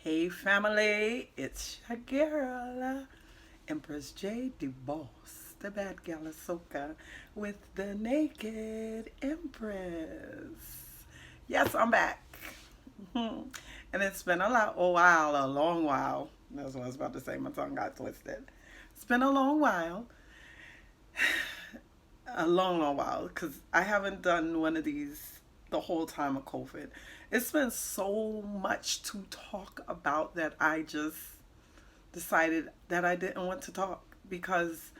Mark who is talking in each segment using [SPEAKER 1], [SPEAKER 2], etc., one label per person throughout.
[SPEAKER 1] Hey family, it's your girl, Empress J, the boss, the bad gal of Soca, with the naked Empress. Yes, I'm back. And it's been a long while. That's what I was about to say. My tongue got twisted. It's been a long while, long while, because I haven't done one of these the whole time of COVID. It's been so much to talk about that I just decided that I didn't want to talk because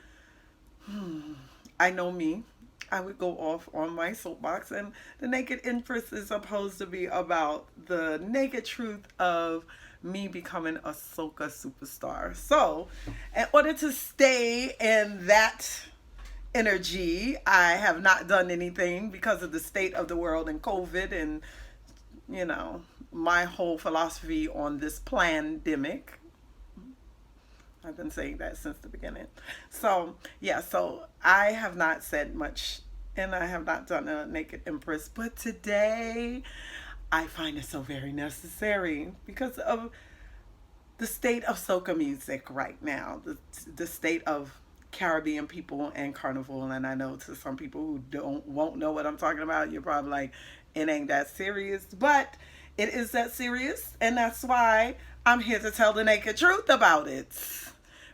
[SPEAKER 1] I know me. I would go off on my soapbox, and the naked interest is supposed to be about the naked truth of me becoming a soca superstar. So, in order to stay in that energy, I have not done anything because of the state of the world and COVID and, you know, my whole philosophy on this pandemic. I've been saying that since the beginning. So, yeah, so I have not said much and I have not done a naked empress, but today I find it so very necessary because of the state of soca music right now, the state of Caribbean people and carnival. And I know to some people who won't know what I'm talking about, you're probably like, it ain't that serious, but it is that serious, and that's why I'm here to tell the naked truth about it.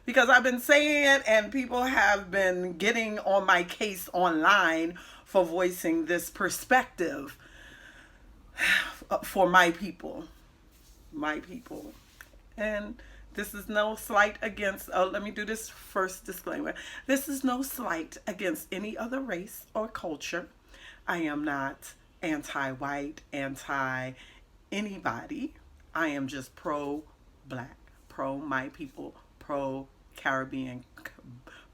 [SPEAKER 1] Because I've been saying it, and people have been getting on my case online for voicing this perspective for my people. My people. And this is no slight against, let me do this first disclaimer. This is no slight against any other race or culture. I am not anti-white, anti-anybody. I am just pro-black, pro-my people, pro-Caribbean,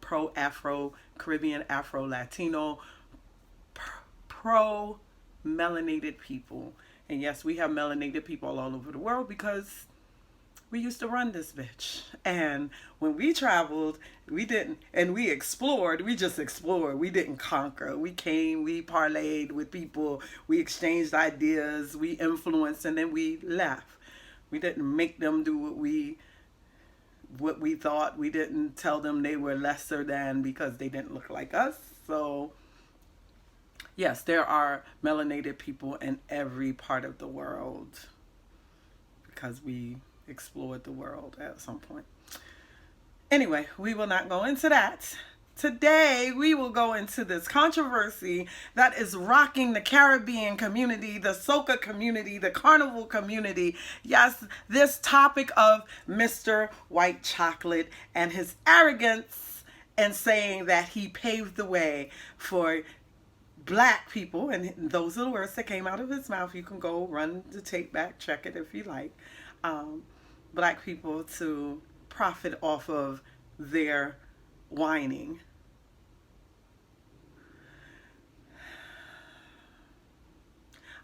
[SPEAKER 1] pro-Afro, Caribbean, Afro-Latino, pro-melanated people. And yes, we have melanated people all over the world because we used to run this bitch. And when we traveled, we didn't, and we explored, we just explored. We didn't conquer. We came, we parlayed with people, we exchanged ideas, we influenced, and then we left. We didn't make them do what we thought. We didn't tell them they were lesser than because they didn't look like us. So yes, there are melanated people in every part of the world because we explored the world at some point. Anyway, we will not go into that. Today, we will go into this controversy that is rocking the Caribbean community, the soca community, the carnival community. Yes, this topic of Mr. White Chocolate and his arrogance and saying that he paved the way for black people, and those are the words that came out of his mouth. You can go run the tape back, check it if you like. Black people to profit off of their whining.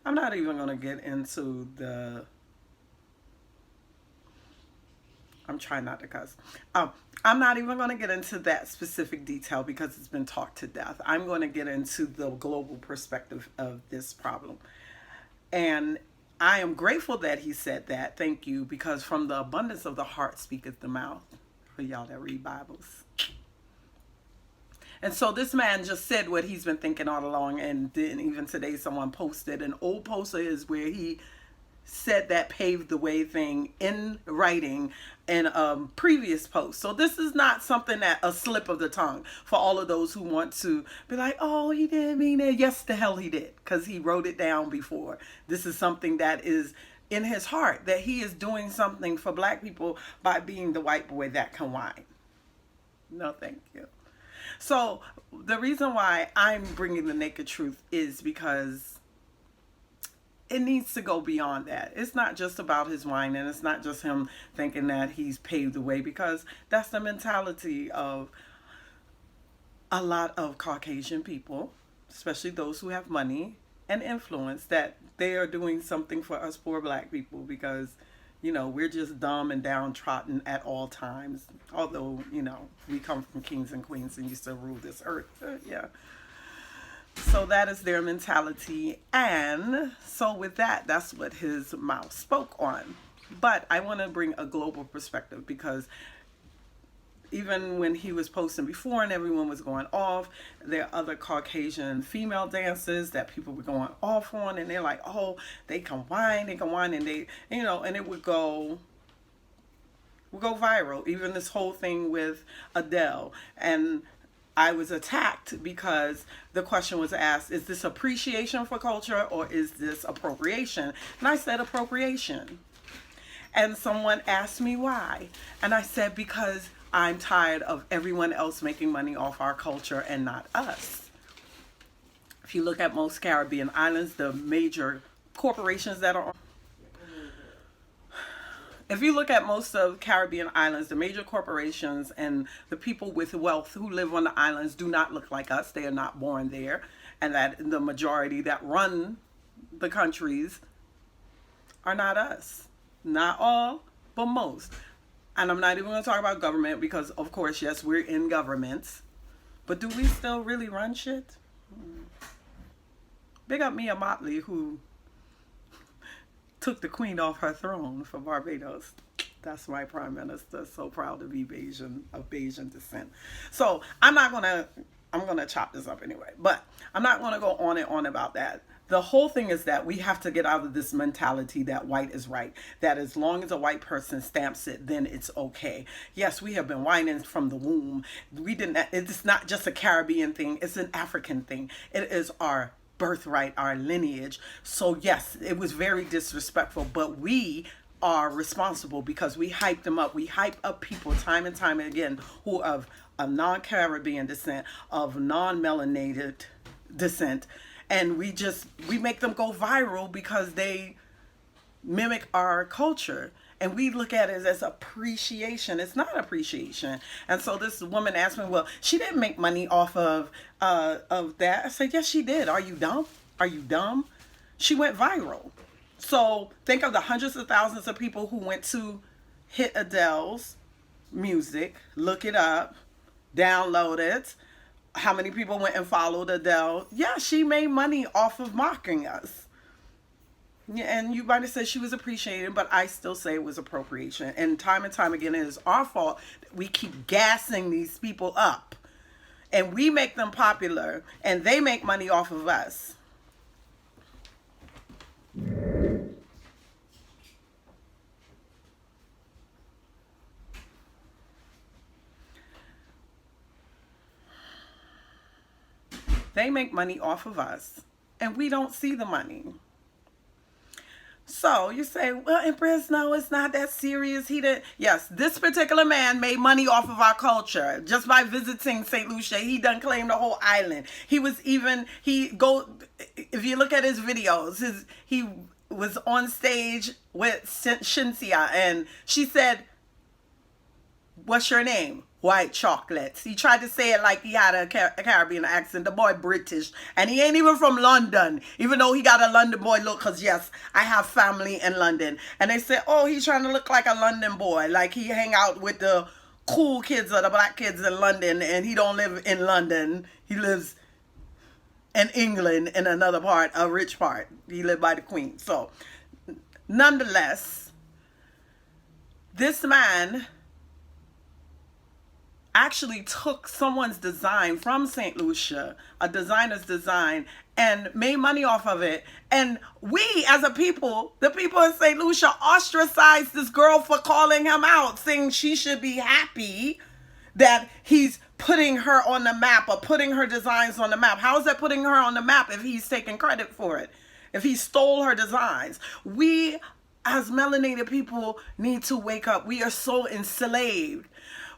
[SPEAKER 1] I'm not even going to get into I'm trying not to cuss. I'm not even going to get into that specific detail because it's been talked to death. I'm going to get into the global perspective of this problem. And I am grateful that he said that. Thank you, because from the abundance of the heart speaketh the mouth, for y'all that read Bibles. And so this man just said what he's been thinking all along, and then even today someone posted an old poster is where he said that paved the way thing in writing in a previous post. So this is not something that a slip of the tongue for all of those who want to be like, oh, he didn't mean it. Yes, the hell he did, because he wrote it down before. This is something that is in his heart, that he is doing something for black people by being the white boy that can whine. No, thank you. So the reason why I'm bringing the naked truth is because it needs to go beyond that. It's not just about his wine, and it's not just him thinking that he's paved the way, because that's the mentality of a lot of Caucasian people, especially those who have money and influence, that they are doing something for us poor black people because, you know, we're just dumb and downtrodden at all times. Although, you know, we come from kings and queens and used to rule this earth. Yeah. So that is their mentality. And so with that, that's what his mouth spoke on. But I want to bring a global perspective, because even when he was posting before and everyone was going off, there are other Caucasian female dancers that people were going off on, and they're like, oh, they can whine, and they, and it would go viral. Even this whole thing with Adele. And I was attacked because the question was asked, is this appreciation for culture or is this appropriation? And I said appropriation. And someone asked me why. And I said, because I'm tired of everyone else making money off our culture and not us. If you look at most Caribbean islands, the major corporations that are if you look at most of Caribbean islands, the major corporations and the people with wealth who live on the islands do not look like us. They are not born there. And that the majority that run the countries are not us. Not all, but most. And I'm not even going to talk about government because, of course, yes, we're in governments. But do we still really run shit? Big up Mia Motley, who took the queen off her throne for Barbados. That's my prime minister. So proud to be of Bayesian descent. So I'm gonna chop this up anyway, but I'm not gonna go on and on about that. The whole thing is that we have to get out of this mentality that white is right, that as long as a white person stamps it, then it's okay. Yes, we have been whining from the womb. It's not just a Caribbean thing, it's an African thing. It is our birthright, our lineage. So yes, it was very disrespectful, but we are responsible because we hyped them up. We hype up people time and time again who of a non-Caribbean descent, of non-melanated descent, and we make them go viral because they mimic our culture. And we look at it as appreciation. It's not appreciation. And so this woman asked me, well, she didn't make money off of that. I said, yes, she did. Are you dumb? Are you dumb? She went viral. So think of the hundreds of thousands of people who went to hit Adele's music, look it up, download it. How many people went and followed Adele? Yeah, she made money off of mocking us. Yeah, and you might have said she was appreciated, but I still say it was appropriation. And time again, it is our fault that we keep gassing these people up. And we make them popular, and they make money off of us. They make money off of us, and we don't see the money. So you say, well, Empress, no, it's not that serious. He didn't. Yes, this particular man made money off of our culture just by visiting St. Lucia. He done claimed the whole island. If you look at his videos, he was on stage with Shinsia, and she said, what's your name? White chocolates. He tried to say it like he had a Caribbean accent. The boy British. And he ain't even from London. Even though he got a London boy look. Because yes, I have family in London. And they said, oh, he's trying to look like a London boy. Like he hang out with the cool kids or the black kids in London. And he don't live in London. He lives in England in another part, a rich part. He lived by the Queen. So nonetheless, this man actually took someone's design from St. Lucia, a designer's design, and made money off of it. And we, as a people, the people in St. Lucia, ostracized this girl for calling him out, saying she should be happy that he's putting her on the map or putting her designs on the map. How is that putting her on the map if he's taking credit for it? If he stole her designs? We, as melanated people, need to wake up. We are so enslaved.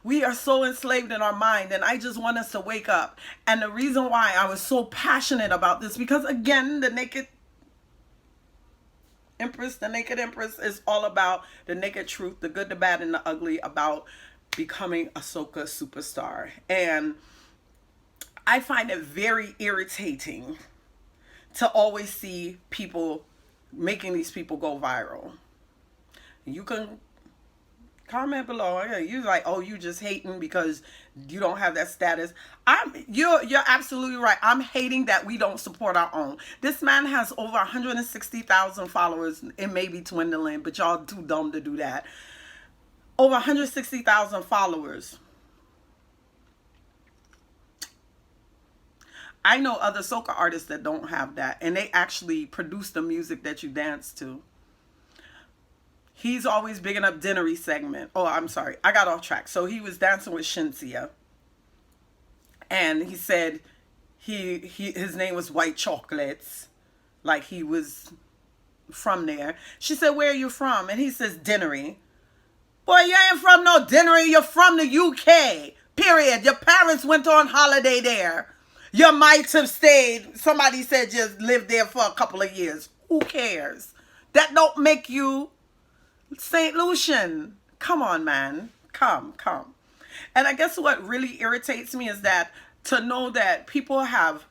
[SPEAKER 1] We are so enslaved in our mind, and I just want us to wake up. And the reason why I was so passionate about this, because again, the Naked Empress is all about the naked truth, the good, the bad, and the ugly, about becoming a soca superstar. And I find it very irritating to always see people making these people go viral. You can comment below. Okay, you like, oh, you just hating because you don't have that status. You're absolutely right. I'm hating that we don't support our own. This man has over 160,000 followers. It may be dwindling, but y'all too dumb to do that. Over 160,000 followers. I know other soca artists that don't have that, and they actually produce the music that you dance to. He's always bigging up Dinnery segment. Oh, I'm sorry. I got off track. So he was dancing with Shinsia. And he said his name was White Chocolates. Like he was from there. She said, where are you from? And he says, Dinnery. Boy, you ain't from no Dinnery. You're from the UK. Period. Your parents went on holiday there. You might have stayed. Somebody said you lived there for a couple of years. Who cares? That don't make you St. Lucian. Come on, man. Come. And I guess what really irritates me is that to know that people have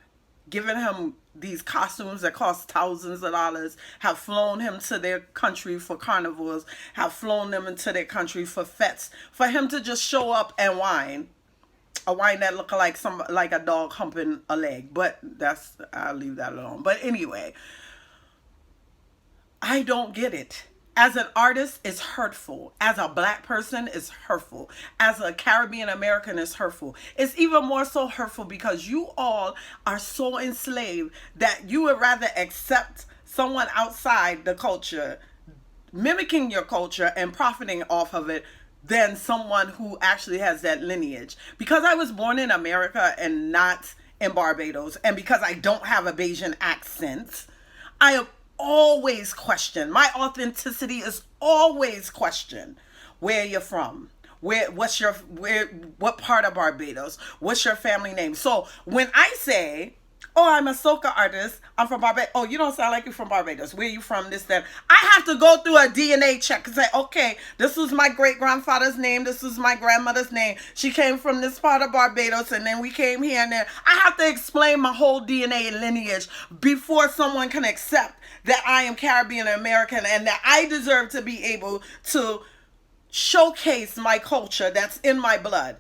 [SPEAKER 1] given him these costumes that cost thousands of dollars, have flown him to their country for carnivals, have flown them into their country for fetes, for him to just show up and whine. A whine that look like a dog humping a leg. But I'll leave that alone. But anyway, I don't get it. As an artist, it's hurtful. As a black person, it's hurtful. As a Caribbean American, it's hurtful. It's even more so hurtful because you all are so enslaved that you would rather accept someone outside the culture mimicking your culture and profiting off of it than someone who actually has that lineage. Because I was born in America and not in Barbados, and because I don't have a Bayesian accent, I have always questioned. My authenticity is always questioned. Where you're from? What part of Barbados? What's your family name? So when I say, oh, I'm a soca artist, I'm from Barbados. Oh, you don't sound like you're from Barbados. Where you from? This, that. I have to go through a DNA check and say, okay, this was my great-grandfather's name. This was my grandmother's name. She came from this part of Barbados, and then we came here and then. I have to explain my whole DNA lineage before someone can accept that I am Caribbean American and that I deserve to be able to showcase my culture that's in my blood.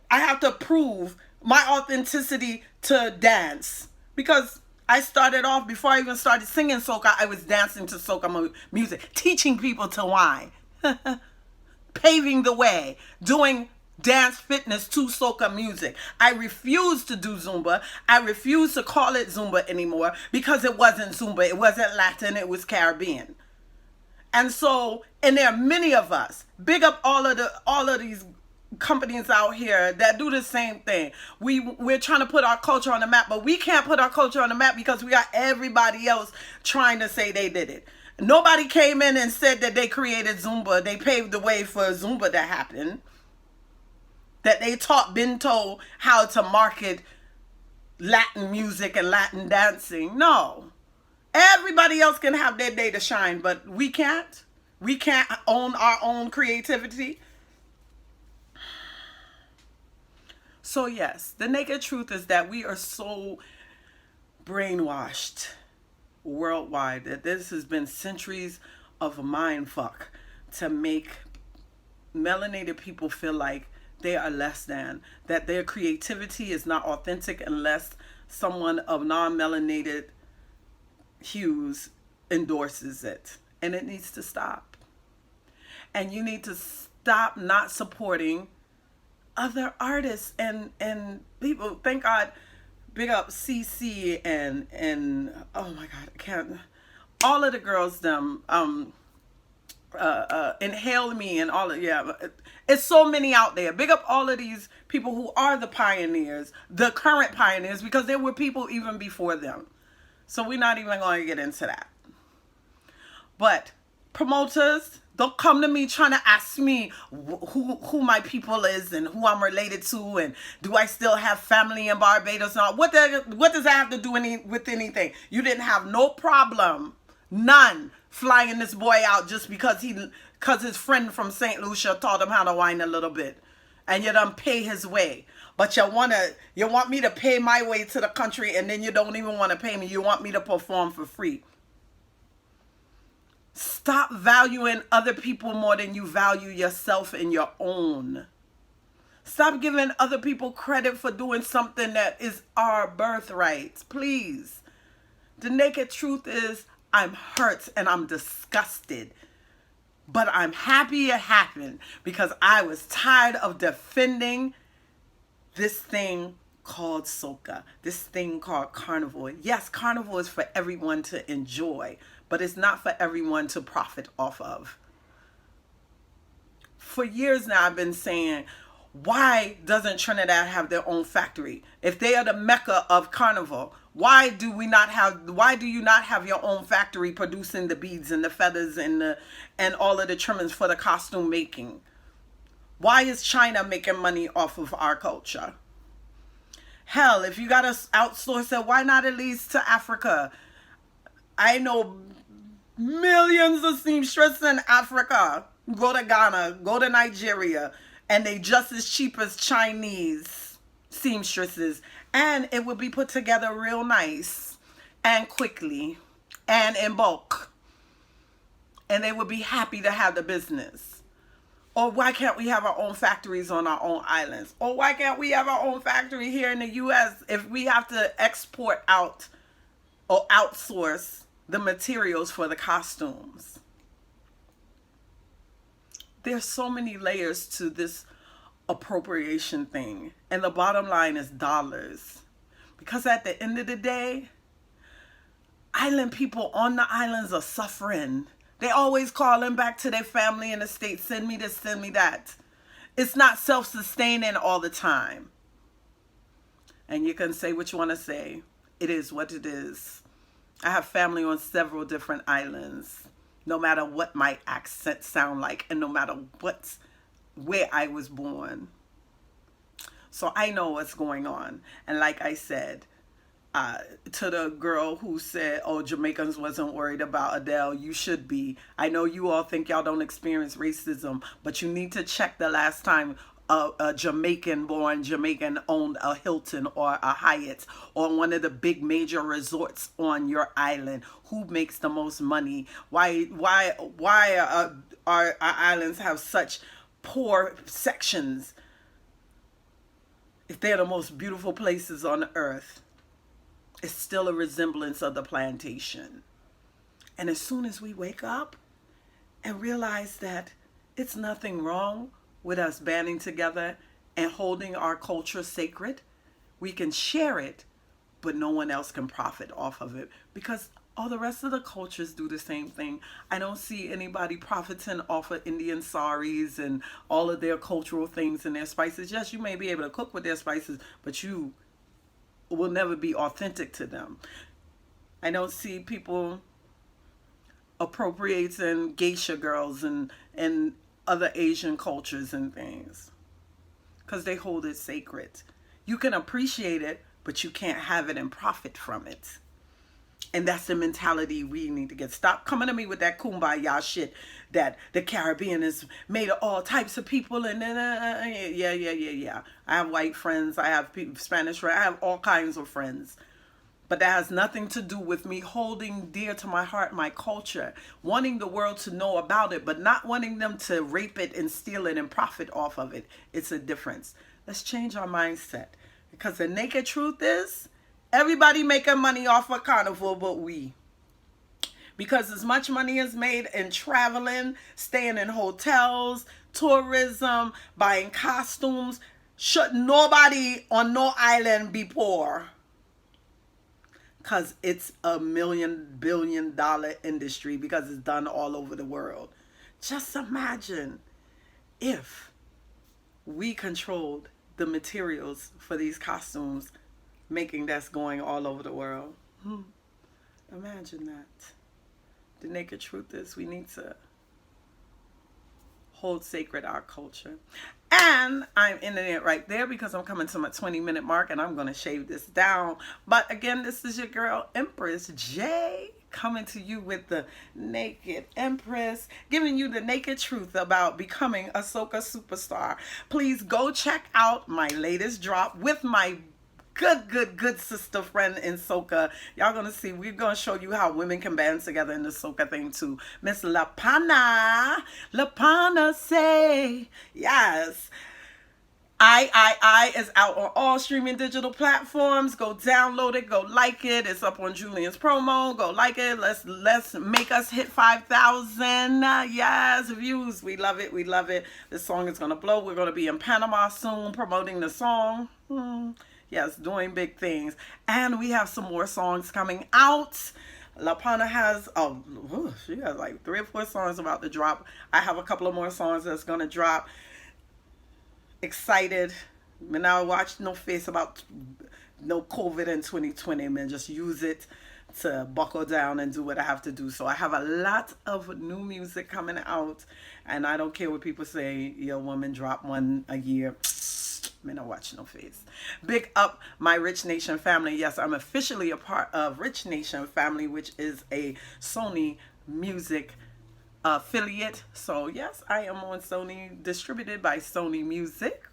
[SPEAKER 1] I have to prove my authenticity to dance, because I started off, before I even started singing soca, I was dancing to soca music, teaching people to whine, paving the way, doing dance fitness to soca music. I refused to do Zumba. I refused to call it Zumba anymore because it wasn't Zumba. It wasn't Latin. It was Caribbean. And so, and there are many of us. Big up all of these companies out here that do the same thing. We're trying to put our culture on the map, but we can't put our culture on the map because we got everybody else trying to say they did it. Nobody came in and said that they created Zumba. They paved the way for Zumba to happen. That they taught Bento how to market Latin music and Latin dancing. No. Everybody else can have their day to shine, but we can't. We can't own our own creativity. So yes, the naked truth is that we are so brainwashed worldwide that this has been centuries of mind fuck to make melanated people feel like they are less than, that their creativity is not authentic unless someone of non-melanated hues endorses it. And it needs to stop. And you need to stop not supporting other artists and people. Thank God, big up CC and oh my God, I can't, all of the girls, them Inhale Me and all of, yeah, it's so many out there. Big up all of these people who are the pioneers, the current pioneers, because there were people even before them. So we're not even going to get into that. But promoters, don't come to me trying to ask me who my people is and who I'm related to, and do I still have family in Barbados? Now, what does that have to do with anything? You didn't have no problem, none, flying this boy out just because his friend from St. Lucia taught him how to whine a little bit, and you done pay his way. But you want me to pay my way to the country, and then you don't even want to pay me. You want me to perform for free. Stop valuing other people more than you value yourself and your own. Stop giving other people credit for doing something that is our birthright. Please. The naked truth is, I'm hurt and I'm disgusted. But I'm happy it happened because I was tired of defending this thing called soca, this thing called carnival. Yes, carnival is for everyone to enjoy, but it's not for everyone to profit off of. For years now, I've been saying, why doesn't Trinidad have their own factory? If they are the mecca of carnival, why do you not have your own factory producing the beads and the feathers and all of the trimmings for the costume making? Why is China making money off of our culture? Hell, if you got to outsource it, why not at least to Africa? I know millions of seamstresses in Africa. Go to Ghana, go to Nigeria, and they just as cheap as Chinese seamstresses. And it would be put together real nice and quickly and in bulk. And they would be happy to have the business. Or why can't we have our own factories on our own islands? Or why can't we have our own factory here in the U.S. if we have to export out or outsource the materials for the costumes? There's so many layers to this appropriation thing. And the bottom line is dollars. Because at the end of the day, island people on the islands are suffering. They always calling back to their family in the States, send me this, send me that. It's not self-sustaining all the time. And you can say what you want to say. It is what it is. I have family on several different islands. No matter what my accent sound like and no matter where I was born. So I know what's going on. And like I said, to the girl who said, oh, Jamaicans wasn't worried about Adele, you should be. I know you all think y'all don't experience racism, but you need to check the last time a Jamaican-born Jamaican owned a Hilton or a Hyatt or one of the big major resorts on your island. Who makes the most money? Why our islands have such poor sections if they're the most beautiful places on earth? It's still a resemblance of the plantation. And as soon as we wake up and realize that it's nothing wrong with us banding together and holding our culture sacred, we can share it, but no one else can profit off of it because all the rest of the cultures do the same thing. I don't see anybody profiting off of Indian saris and all of their cultural things and their spices. Yes, you may be able to cook with their spices, but you will never be authentic to them. I don't see people appropriating geisha girls and other Asian cultures and things because they hold it sacred. You can appreciate it, but you can't have it and profit from it. And that's the mentality we need to get. Stop coming to me with that kumbaya shit that the Caribbean is made of all types of people. And then, yeah. I have white friends. I have Spanish friends. I have all kinds of friends. But that has nothing to do with me holding dear to my heart my culture, wanting the world to know about it, but not wanting them to rape it and steal it and profit off of it. It's a difference. Let's change our mindset. Because the naked truth is, everybody making money off of carnival but we. Because as much money is made in traveling, staying in hotels, tourism, buying costumes, should nobody on no island be poor. Because it's a $1 billion industry because it's done all over the world. Just imagine if we controlled the materials for these costumes making that's going all over the world. Imagine that. The naked truth is we need to hold sacred our culture. And I'm ending it right there because I'm coming to my 20-minute mark and I'm going to shave this down. But again, this is your girl, Empress J, coming to you with the Naked Empress, giving you the naked truth about becoming a soca superstar. Please go check out my latest drop with my good sister friend in soca. Y'all gonna see. We're gonna show you how women can band together in the soca thing too. Miss Lapana say yes. I is out on all streaming digital platforms. Go download it. Go like it. It's up on Julian's promo. Go like it. Let's make us hit 5,000. Yes, views. We love it. We love it. This song is gonna blow. We're gonna be in Panama soon promoting the song. Yes, doing big things. And we have some more songs coming out. Lapana has she has like 3 or 4 songs about to drop. I have a couple of more songs that's gonna drop. Excited. Man, I watch no face about no COVID in 2020, man. Just use it to buckle down and do what I have to do. So I have a lot of new music coming out, and I don't care what people say. Your woman drop one a year. Man, I watch no face. Big up my Rich Nation family. Yes, I'm officially a part of Rich Nation family, which is a Sony Music affiliate. So yes, I am on Sony, distributed by Sony Music.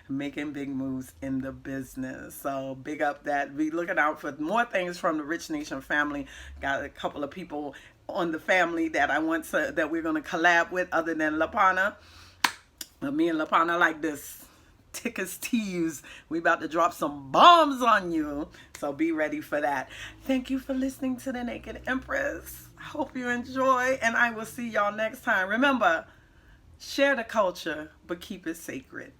[SPEAKER 1] Making big moves in the business. So big up that. Be looking out for more things from the Rich Nation family. Got a couple of people on the family that I want to, that we're going to collab with other than Lapana. Me and Lapana like this thick as thieves. We about to drop some bombs on you. So be ready for that. Thank you for listening to The Naked Empress. I hope you enjoy, and I will see y'all next time. Remember, share the culture, but keep it sacred.